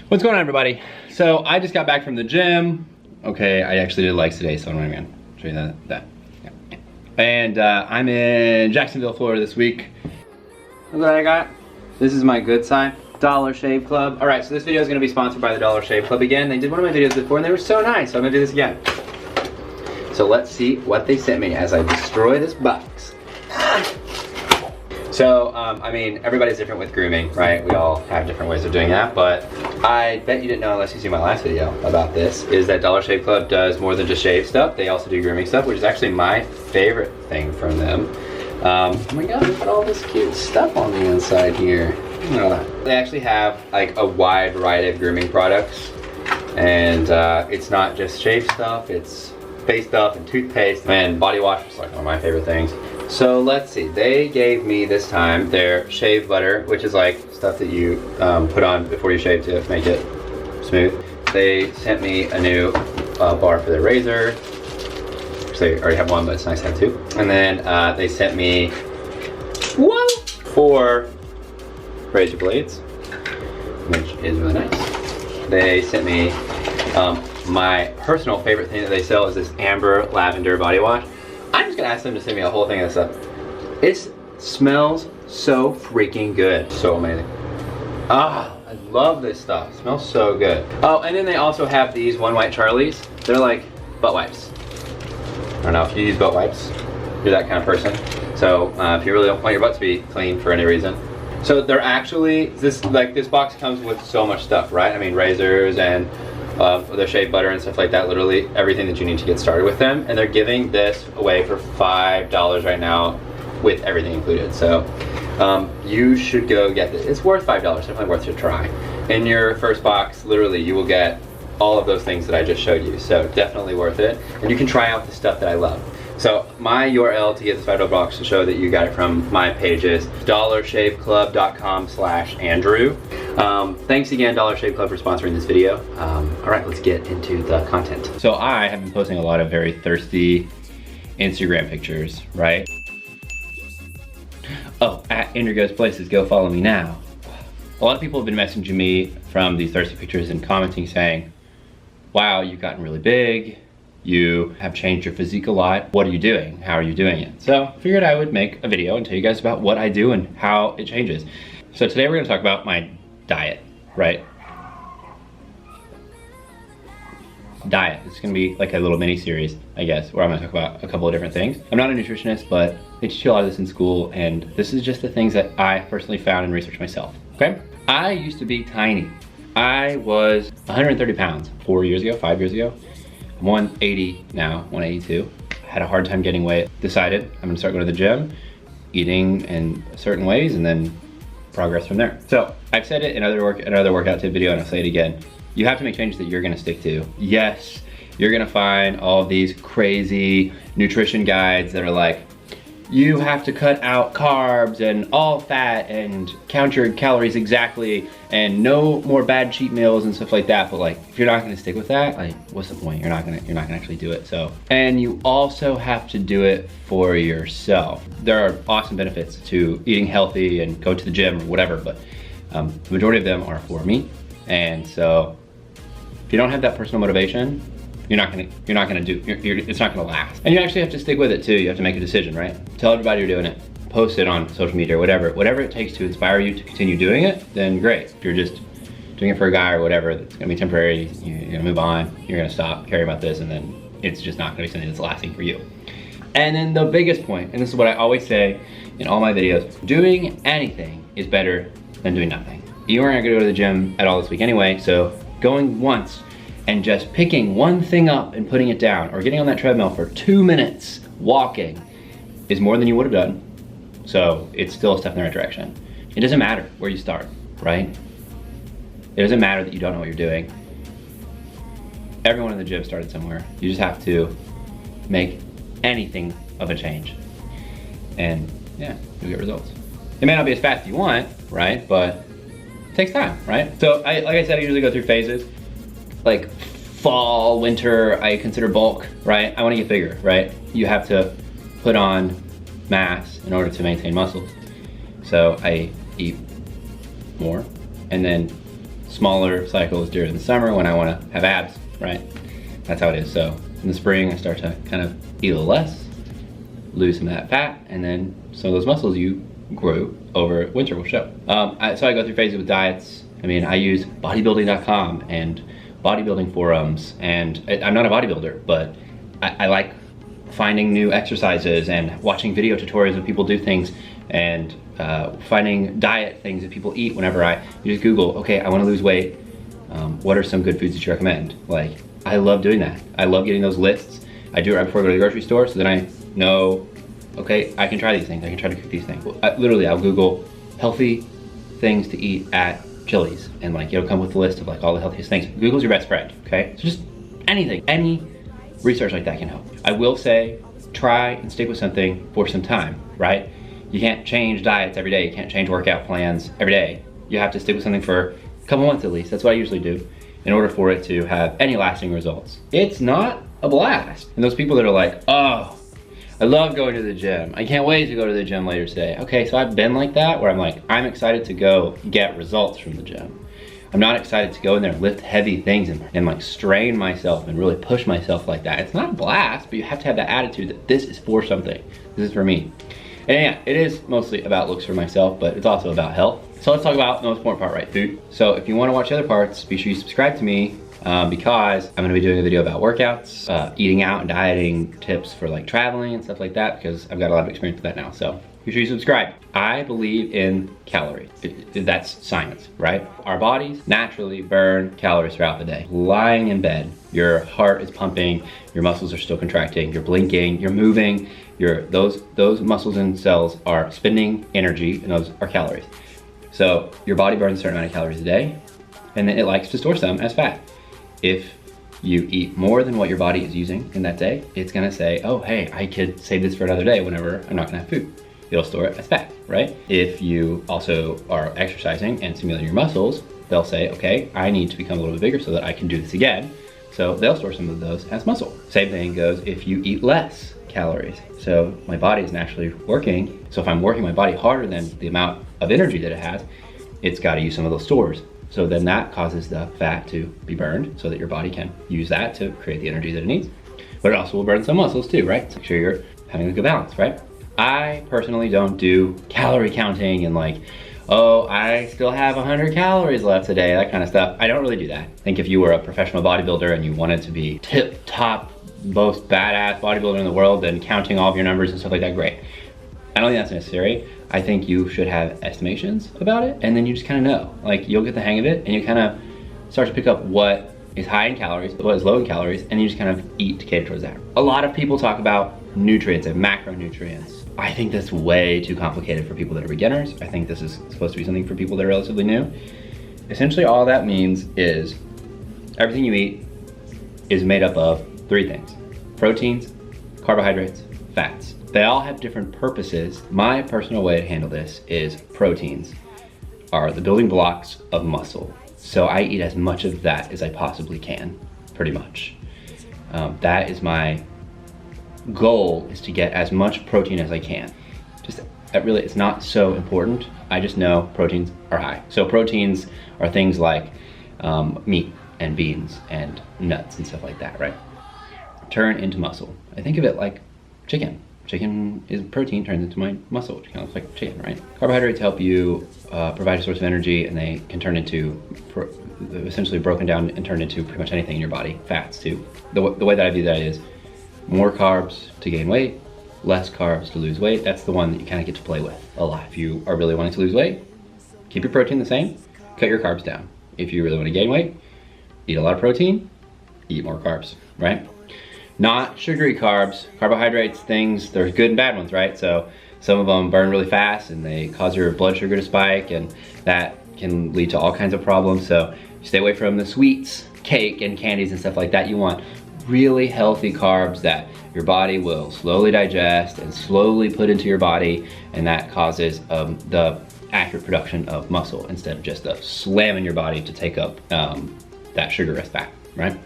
What's going on, everybody? So I just got back from the gym. Okay, I actually did legs today, so I'm gonna show you that. Yeah. And I'm in Jacksonville, Florida this week. Look what I got. This is my good side, Dollar Shave Club. All right, so this video is gonna be sponsored by the Dollar Shave Club again. They did one of my videos before and they were so nice, so I'm gonna do this again. So let's see what they sent me as I destroy this box. So, I mean, everybody's different with grooming, right? We all have different ways of doing that, but I bet you didn't know, unless you see my last video about this, is that Dollar Shave Club does more than just shave stuff. They also do grooming stuff, which is actually my favorite thing from them. Oh my god, look at all this cute stuff on the inside here. They actually have like a wide variety of grooming products, and it's not just shave stuff, it's face stuff and toothpaste and body wash, which is like one of my favorite things. So let's see, they gave me this time their shave butter, which is like stuff that you put on before you shave to make it smooth. They sent me a new bar for their razor. Actually, I already have one, but it's nice to have two. And then they sent me 4 razor blades, which is really nice. They sent me my personal favorite thing that they sell is this amber lavender body wash. I'm just gonna ask them to send me a whole thing of this stuff. It smells so freaking good. So amazing. Ah, I love this stuff. It smells so good. Oh, and then they also have these One White Charlies. They're like butt wipes. I don't know if you use butt wipes. You're that kind of person. So if you really don't want your butt to be clean for any reason. So they're actually, this box comes with so much stuff, right? I mean, razors and their shave butter and stuff like that, literally everything that you need to get started with them. And they're giving this away for $5 right now with everything included. So you should go get this. It's worth $5, definitely worth a try. In your first box, literally you will get all of those things that I just showed you. So definitely worth it. And you can try out the stuff that I love. So my URL to get this $5 box to show that you got it from my page is dollarshaveclub.com/Andrew. Thanks again, Dollar Shave Club, for sponsoring this video. All right, let's get into the content. So I have been posting a lot of very thirsty Instagram pictures, right? Oh, at Andrew Goes Places, go follow me now. A lot of people have been messaging me from these thirsty pictures and commenting saying, wow, you've gotten really big. You have changed your physique a lot. What are you doing? How are you doing it? So I figured I would make a video and tell you guys about what I do and how it changes. So today we're gonna talk about my diet, right? Diet. It's gonna be like a little mini series, I guess, where I'm gonna talk about a couple of different things. I'm not a nutritionist, but they teach you a lot of this in school, and this is just the things that I personally found and researched myself, okay? I used to be tiny. I was 130 pounds 4 years ago, 5 years ago. I'm 180 now, 182. Had a hard time getting weight. Decided I'm gonna start going to the gym, eating in certain ways, and then progress from there. So I've said it in another workout tip video, and I'll say it again. You have to make changes that you're gonna stick to. Yes, you're gonna find all of these crazy nutrition guides that are like, you have to cut out carbs and all fat and count your calories exactly and no more bad cheat meals and stuff like that. But like, if you're not gonna stick with that, like, what's the point? You're not gonna actually do it. So, and you also have to do it for yourself. There are awesome benefits to eating healthy and go to the gym or whatever, but the majority of them are for me. And so, if you don't have that personal motivation, it's not gonna last. And you actually have to stick with it too. You have to make a decision, right? Tell everybody you're doing it. Post it on social media or whatever it takes to inspire you to continue doing it, then great. If you're just doing it for a guy or whatever, that's gonna be temporary, you're gonna move on, you're gonna stop caring about this, and then it's just not gonna be something that's lasting for you. And then the biggest point, and this is what I always say in all my videos, doing anything is better than doing nothing. You aren't gonna go to the gym at all this week anyway, so going once and just picking one thing up and putting it down, or getting on that treadmill for 2 minutes walking, is more than you would have done. So it's still a step in the right direction. It doesn't matter where you start, right? It doesn't matter that you don't know what you're doing. Everyone in the gym started somewhere. You just have to make anything of a change. And yeah, you'll get results. It may not be as fast as you want, right? But it takes time, right? So like I said, I usually go through phases. Like fall, winter, I consider bulk, right? I wanna get bigger, right? You have to put on mass in order to maintain muscles. So I eat more, and then smaller cycles during the summer when I want to have abs, right? That's how it is. So in the spring, I start to kind of eat a little less, lose some of that fat, and then some of those muscles you grew over winter will show. So I go through phases with diets. I mean, I use bodybuilding.com and bodybuilding forums, and I'm not a bodybuilder, but I like finding new exercises and watching video tutorials of people do things, and finding diet things that people eat whenever you just Google, okay, I want to lose weight. What are some good foods that you recommend? Like, I love doing that. I love getting those lists. I do it right before I go to the grocery store, so then I know, okay, I can try these things. I can try to cook these things. Literally, I'll Google healthy things to eat at Chili's, and like, it'll come with a list of like all the healthiest things. Google's your best friend, okay? So just anything, any research like that can help. I will say, try and stick with something for some time, right? You can't change diets every day. You can't change workout plans every day. You have to stick with something for a couple months at least. That's what I usually do in order for it to have any lasting results. It's not a blast. And those people that are like, oh, I love going to the gym. I can't wait to go to the gym later today. Okay, so I've been like that, where I'm like, I'm excited to go get results from the gym. I'm not excited to go in there and lift heavy things and like strain myself and really push myself like that. It's not a blast, but you have to have that attitude that this is for something. This is for me. And yeah, it is mostly about looks for myself, but it's also about health. So let's talk about the most important part, right? Food. So if you want to watch the other parts, be sure you subscribe to me because I'm going to be doing a video about workouts, eating out and dieting tips for like traveling and stuff like that, because I've got a lot of experience with that now. So be sure you subscribe. I believe in calories. That's science, right? Our bodies naturally burn calories throughout the day. Lying in bed, your heart is pumping, your muscles are still contracting, you're blinking, you're moving, those muscles and cells are spending energy, and those are calories. So your body burns a certain amount of calories a day, and then it likes to store some as fat. If you eat more than what your body is using in that day, it's gonna say, oh, hey, I could save this for another day whenever I'm not gonna have food. It'll store it as fat, right? If you also are exercising and stimulating your muscles, they'll say, okay, I need to become a little bit bigger so that I can do this again. So they'll store some of those as muscle. Same thing goes if you eat less calories. So my body is naturally working. So if I'm working my body harder than the amount of energy that it has, it's got to use some of those stores. So then that causes the fat to be burned so that your body can use that to create the energy that it needs. But it also will burn some muscles too, right? So make sure you're having a good balance, right? I personally don't do calorie counting and like, oh, I still have 100 calories left today, that kind of stuff. I don't really do that. I think if you were a professional bodybuilder and you wanted to be tip top, most badass bodybuilder in the world, then counting all of your numbers and stuff like that, great. I don't think that's necessary. I think you should have estimations about it, and then you just kind of know. Like, you'll get the hang of it, and you kind of start to pick up what is high in calories, what is low in calories, and you just kind of eat to cater towards that. A lot of people talk about nutrients and macronutrients. I think that's way too complicated for people that are beginners. I think this is supposed to be something for people that are relatively new. Essentially, all that means is everything you eat is made up of three things: proteins, carbohydrates, fats. They all have different purposes. My personal way to handle this is proteins are the building blocks of muscle. So I eat as much of that as I possibly can, pretty much. That is my goal, is to get as much protein as I can. Just really, it's not so important. I just know proteins are high. So proteins are things like meat and beans and nuts and stuff like that, right? Turn into muscle. I think of it like chicken. Chicken is protein, turns into my muscle, which kind of looks like chicken, right? Carbohydrates help you provide a source of energy, and they can turn into, essentially broken down and turned into pretty much anything in your body. Fats too. The way that I view that is more carbs to gain weight, less carbs to lose weight. That's the one that you kind of get to play with a lot. If you are really wanting to lose weight, keep your protein the same, cut your carbs down. If you really want to gain weight, eat a lot of protein, eat more carbs, right? Not sugary carbs. Carbohydrates, things, there's good and bad ones, right? So some of them burn really fast and they cause your blood sugar to spike, and that can lead to all kinds of problems. So stay away from the sweets, cake and candies and stuff like that. You want really healthy carbs that your body will slowly digest and slowly put into your body, and that causes the accurate production of muscle instead of just slamming your body to take up that sugar as fat, right?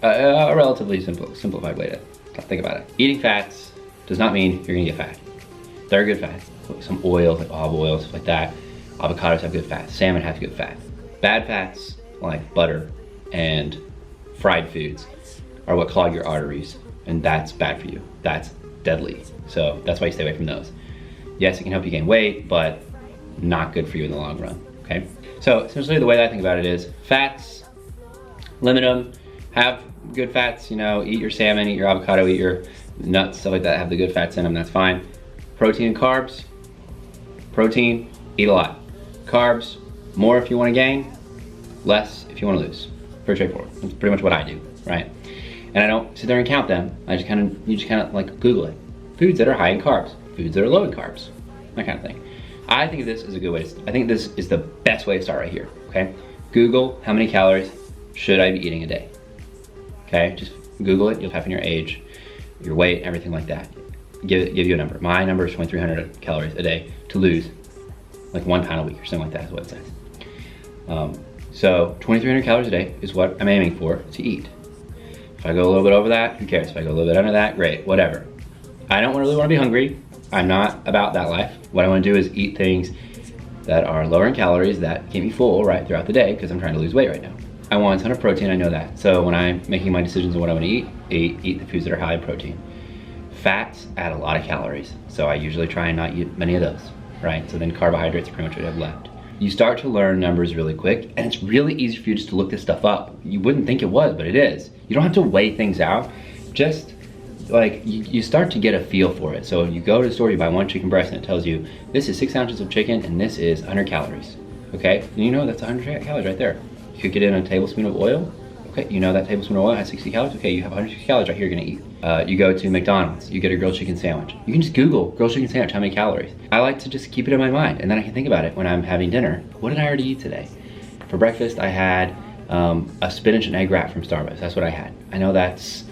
A relatively simplified way to think about it. Eating fats does not mean you're gonna get fat. There are good fats. Some oils like olive oil, stuff like that. Avocados have good fat. Salmon has good fat. Bad fats like butter and fried foods are what clog your arteries, and that's bad for you. That's deadly. So that's why you stay away from those. Yes, it can help you gain weight, but not good for you in the long run, okay? So essentially the way that I think about it is fats, limit them, have good fats, you know, eat your salmon, eat your avocado, eat your nuts, stuff like that, have the good fats in them, that's fine. Protein and carbs, protein, eat a lot. Carbs, more if you want to gain, less if you want to lose. Pretty straightforward. That's pretty much what I do, right? And I don't sit there and count them. You just kind of like Google it. Foods that are high in carbs, foods that are low in carbs, that kind of thing. I think this is a good way I think this is the best way to start right here, okay? Google how many calories should I be eating a day, okay? Just Google it, you'll type in your age, your weight, everything like that. Give you a number. My number is 2,300 calories a day to lose, like 1 pound a week or something like that is what it says. So 2,300 calories a day is what I'm aiming for to eat. If I go a little bit over that, who cares? If I go a little bit under that, great, whatever. I don't really want to be hungry. I'm not about that life. What I want to do is eat things that are lower in calories that keep me full right throughout the day because I'm trying to lose weight right now. I want a ton of protein, I know that. So when I'm making my decisions on what I want to eat the foods that are high in protein. Fats add a lot of calories, so I usually try and not eat many of those, right? So then carbohydrates are pretty much what I have left. You start to learn numbers really quick, and it's really easy for you just to look this stuff up. You wouldn't think it was, but it is. You don't have to weigh things out. Just like you start to get a feel for it. So you go to the store, you buy 1 chicken breast, and it tells you this is 6 ounces of chicken, and this is 100 calories. Okay, and you know that's 100 calories right there. You could get in a tablespoon of oil. Okay, you know that tablespoon of oil has 60 calories. Okay, you have 160 calories right here you're gonna eat. You go to McDonald's, you get a grilled chicken sandwich. You can just Google grilled chicken sandwich, how many calories. I like to just keep it in my mind, and then I can think about it when I'm having dinner. What did I already eat today? For breakfast, I had a spinach and egg wrap from Starbucks. That's what I had. I know that's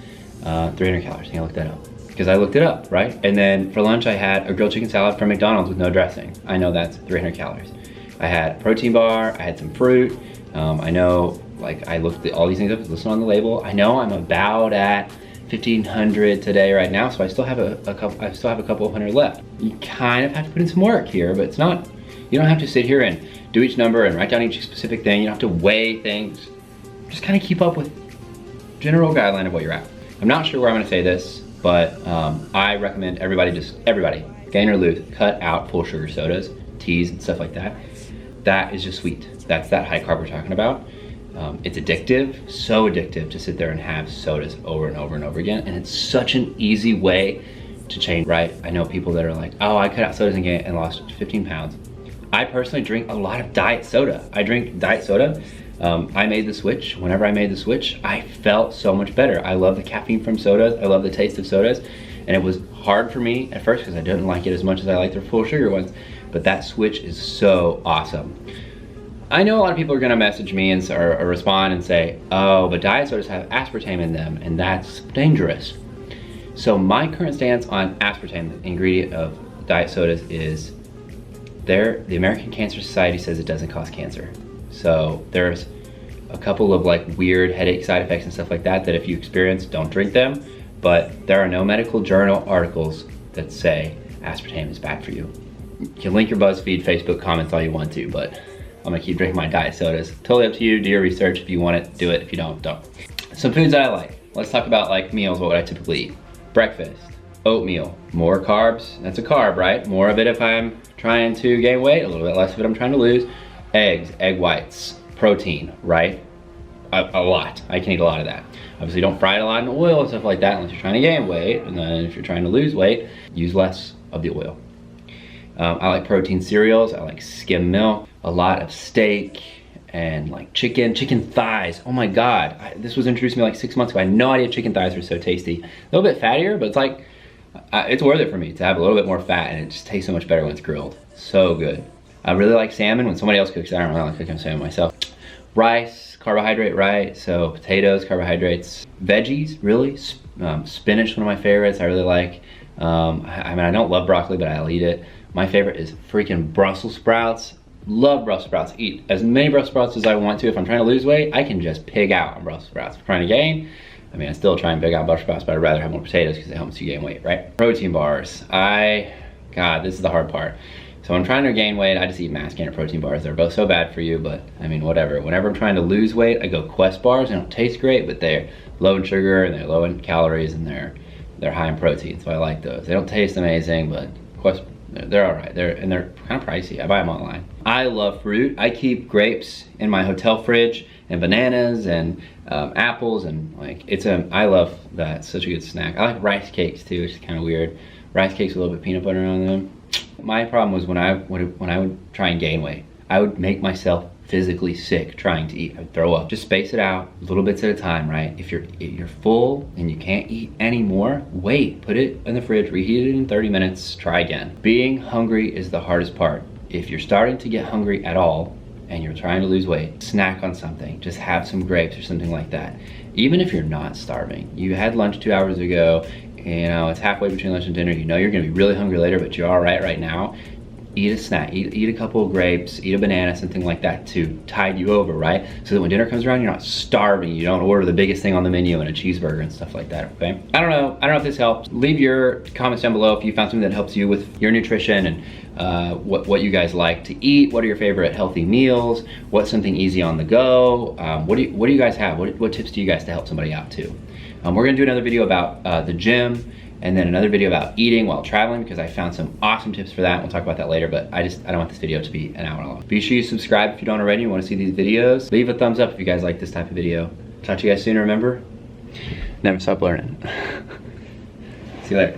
300 calories. I think I looked that up because I looked it up, right? And then for lunch, I had a grilled chicken salad from McDonald's with no dressing. I know that's 300 calories. I had a protein bar, I had some fruit. I know, like, I looked at all these things up, listen on the label. I know I'm about at 1,500 today right now, so I still have a couple of hundred left. You kind of have to put in some work here, but it's not, you don't have to sit here and do each number and write down each specific thing. You don't have to weigh things. Just kind of keep up with general guideline of what you're at. I'm not sure where I'm gonna say this, but I recommend everybody, gain or lose, cut out full sugar sodas, teas and stuff like that. That is just sweet. That's that high carb we're talking about. It's addictive, so addictive to sit there and have sodas over and over and over again. And it's such an easy way to change, right? I know people that are like, oh, I cut out sodas and lost 15 pounds. I personally drink a lot of diet soda. I drink diet soda. I made the switch. Whenever I made the switch, I felt so much better. I love the caffeine from sodas. I love the taste of sodas. And it was hard for me at first because I didn't like it as much as I like their full sugar ones. But that switch is so awesome. I know a lot of people are gonna message me and or respond and say, oh, but diet sodas have aspartame in them and that's dangerous. So my current stance on aspartame, the ingredient of diet sodas, is the American Cancer Society says it doesn't cause cancer. So there's a couple of like weird headache side effects and stuff like that if you experience, don't drink them. But there are no medical journal articles that say aspartame is bad for you. You can link your BuzzFeed, Facebook comments all you want to, but I'm gonna keep drinking my diet sodas. Totally up to you, do your research. If you want it, do it. If you don't, don't. Some foods that I like. Let's talk about like meals, what would I typically eat? Breakfast, oatmeal, more carbs, that's a carb, right? More of it if I'm trying to gain weight, a little bit less of it I'm trying to lose. Eggs, egg whites, protein, right? A lot, I can eat a lot of that. Obviously don't fry it a lot in oil and stuff like that unless you're trying to gain weight, and then if you're trying to lose weight, use less of the oil. I like protein cereals, I like skim milk, a lot of steak, and like chicken thighs. Oh my God, this was introduced to me like 6 months ago. I had no idea chicken thighs were so tasty. A little bit fattier, but it's like, it's worth it for me to have a little bit more fat, and it just tastes so much better when it's grilled. So good. I really like salmon when somebody else cooks it. I don't really like cooking salmon myself. Rice, carbohydrate, right? So potatoes, carbohydrates. Veggies, really. Spinach, one of my favorites, I really like. I mean, I don't love broccoli, but I'll eat it. My favorite is freaking Brussels sprouts. Love Brussels sprouts. Eat as many Brussels sprouts as I want to. If I'm trying to lose weight, I can just pig out on Brussels sprouts. If I'm trying to gain, I mean, I still try and pig out Brussels sprouts, but I'd rather have more potatoes because it helps you gain weight, right? Protein bars. God, this is the hard part. So So when I'm trying to gain weight, I just eat mass gainer protein bars. They're both so bad for you, but I mean, whatever. Whenever I'm trying to lose weight, I go Quest bars. They don't taste great, but they're low in sugar and they're low in calories and they're high in protein. So I like those. They don't taste amazing, but Quest, they're all right. They're kind of pricey. I buy them online. I love fruit. I keep grapes in my hotel fridge and bananas and apples and like I love that. It's such a good snack. I like rice cakes too, which is kind of weird. Rice cakes with a little bit of peanut butter on them. My problem was when I would try and gain weight, I would make myself physically sick trying to eat. I would throw up. Just space it out, little bits at a time, right? If you're full and you can't eat anymore, wait, put it in the fridge, reheat it in 30 minutes, try again. Being hungry is the hardest part. If you're starting to get hungry at all and you're trying to lose weight, snack on something. Just have some grapes or something like that. Even if you're not starving. You had lunch 2 hours ago, you know, it's halfway between lunch and dinner, you know you're gonna be really hungry later, but you're all right now. Eat a snack, eat a couple of grapes, eat a banana, something like that to tide you over, right? So that when dinner comes around, you're not starving. You don't order the biggest thing on the menu and a cheeseburger and stuff like that, okay? I don't know if this helps. Leave your comments down below if you found something that helps you with your nutrition and what you guys like to eat. What are your favorite healthy meals? What's something easy on the go? What do you guys have? What tips do you guys to help somebody out too? We're gonna do another video about the gym, and then another video about eating while traveling because I found some awesome tips for that. We'll talk about that later, but I don't want this video to be an hour long. Be sure you subscribe if you don't already and want to see these videos. Leave a thumbs up if you guys like this type of video. Talk to you guys soon, remember? Never stop learning. See you later.